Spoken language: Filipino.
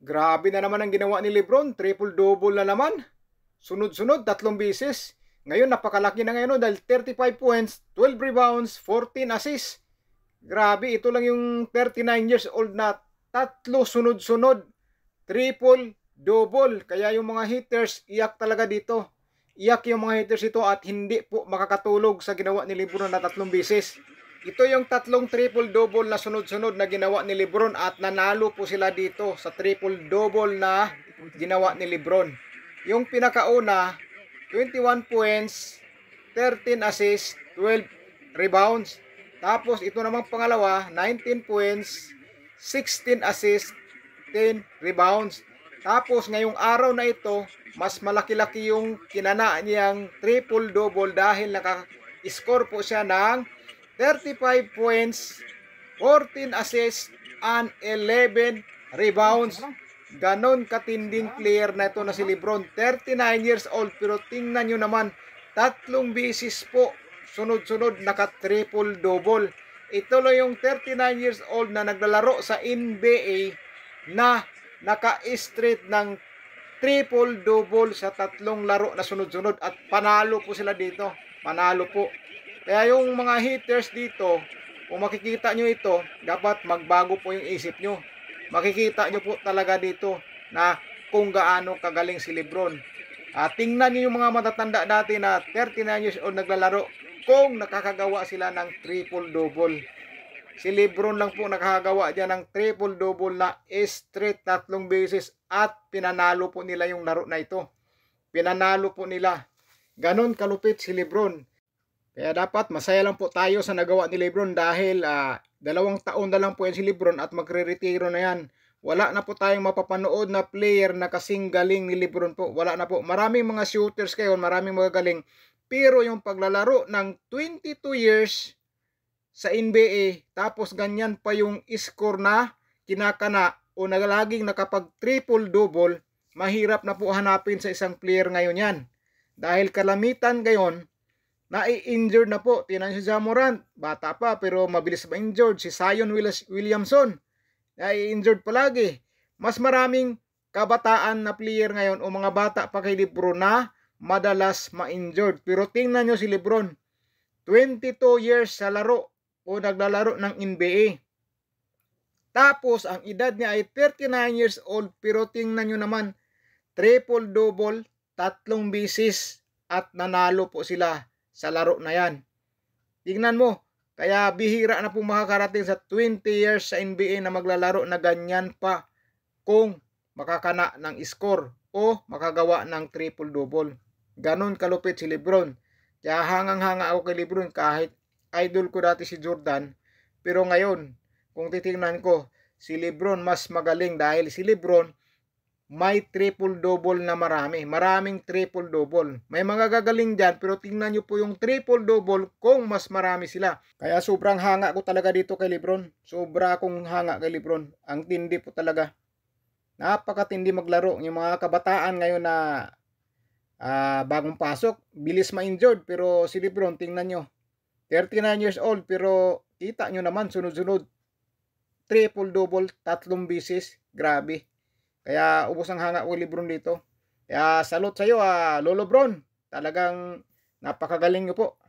Grabe na naman ang ginawa ni Lebron. Triple-double na naman. Sunod-sunod, 3 beses. Ngayon, napakalaki na ngayon dahil 35 points, 12 rebounds, 14 assists. Grabe, ito lang yung 39 years old na tatlo sunod-sunod. Triple-double. Kaya yung mga hitters, iyak talaga dito. Iyak yung mga hitters ito at hindi po makakatulog sa ginawa ni Lebron na 3 beses. Ito yung tatlong triple-double na sunod-sunod na ginawa ni Lebron at nanalo po sila dito sa triple-double na ginawa ni Lebron. Yung pinakauna, 21 points, 13 assists, 12 rebounds. Tapos ito namang pangalawa, 19 points, 16 assists, 10 rebounds. Tapos ngayong araw na ito, mas malaki-laki yung kinana niyang triple-double dahil naka-score po siya ng 35 points, 14 assists, and 11 rebounds. Ganon katinding player na ito na si Lebron. 39 years old, pero tingnan nyo naman, 3 beses po sunod-sunod naka-triple-double. Ito lang yung 39 years old na naglalaro sa NBA na naka-streak ng triple-double sa 3 laro na sunod-sunod at panalo po sila dito. Panalo po. Kaya yung mga hitters dito, kung makikita nyo ito, dapat magbago po yung isip nyo. Makikita nyo po talaga dito na kung gaano kagaling si Lebron. Tingnan nyo yung mga matatanda dati na 39 years old naglalaro kung nakakagawa sila ng triple-double. Si Lebron lang po nakakagawa dyan ng triple-double na straight 3 beses at pinanalo po nila yung laro na ito. Pinanalo po nila. Ganon kalupit si Lebron. Kaya dapat masaya lang po tayo sa nagawa ni Lebron dahil 2 taon na lang po yan si Lebron at magre-retiro na yan. Wala na po tayong mapapanood na player na kasing galing ni Lebron po. Wala na po. Maraming mga shooters kayo, maraming mga galing. Pero yung paglalaro ng 22 years sa NBA, tapos ganyan pa yung score na kinakana o laging nakapag triple-double, mahirap na po hanapin sa isang player ngayon yan. Dahil kalamitan ngayon, nai-injured na po. Tingnan si Ja Morant, bata pa pero mabilis ma-injured. Si Zion Williamson, nai-injured palagi. Mas maraming kabataan na player ngayon o mga bata pa kay Lebron na madalas ma-injured. Pero tingnan nyo si Lebron, 22 years sa laro o naglalaro ng NBA. Tapos ang edad niya ay 39 years old pero tingnan nyo naman, triple-double, 3 beses at nanalo po sila sa laro na yan. Tingnan mo, kaya bihira na po makakarating sa 20 years sa NBA na maglalaro na ganyan pa kung makakana ng score o makagawa ng triple-double. Ganon kalupit si Lebron. Kaya hangang-hanga ako kay Lebron kahit idol ko dati si Jordan. Pero ngayon, kung titingnan ko, si Lebron mas magaling dahil si Lebron may triple-double na maraming triple-double. May mga gagaling dyan pero tingnan nyo po yung triple-double kung mas marami sila. Kaya sobrang hanga ko talaga dito kay Lebron. Sobra akong hanga kay Lebron. Ang tindi po talaga. Napakatindi maglaro. Yung mga kabataan ngayon na bagong pasok, bilis ma-injured. Pero si Lebron, tingnan nyo, 39 years old pero kita nyo naman sunod-sunod. Triple-double, 3 beses. Grabe. Kaya ubos ang hanga ko Lebron dito. Kaya salute sa iyo, Lolo Bron. Talagang napakagaling nyo po.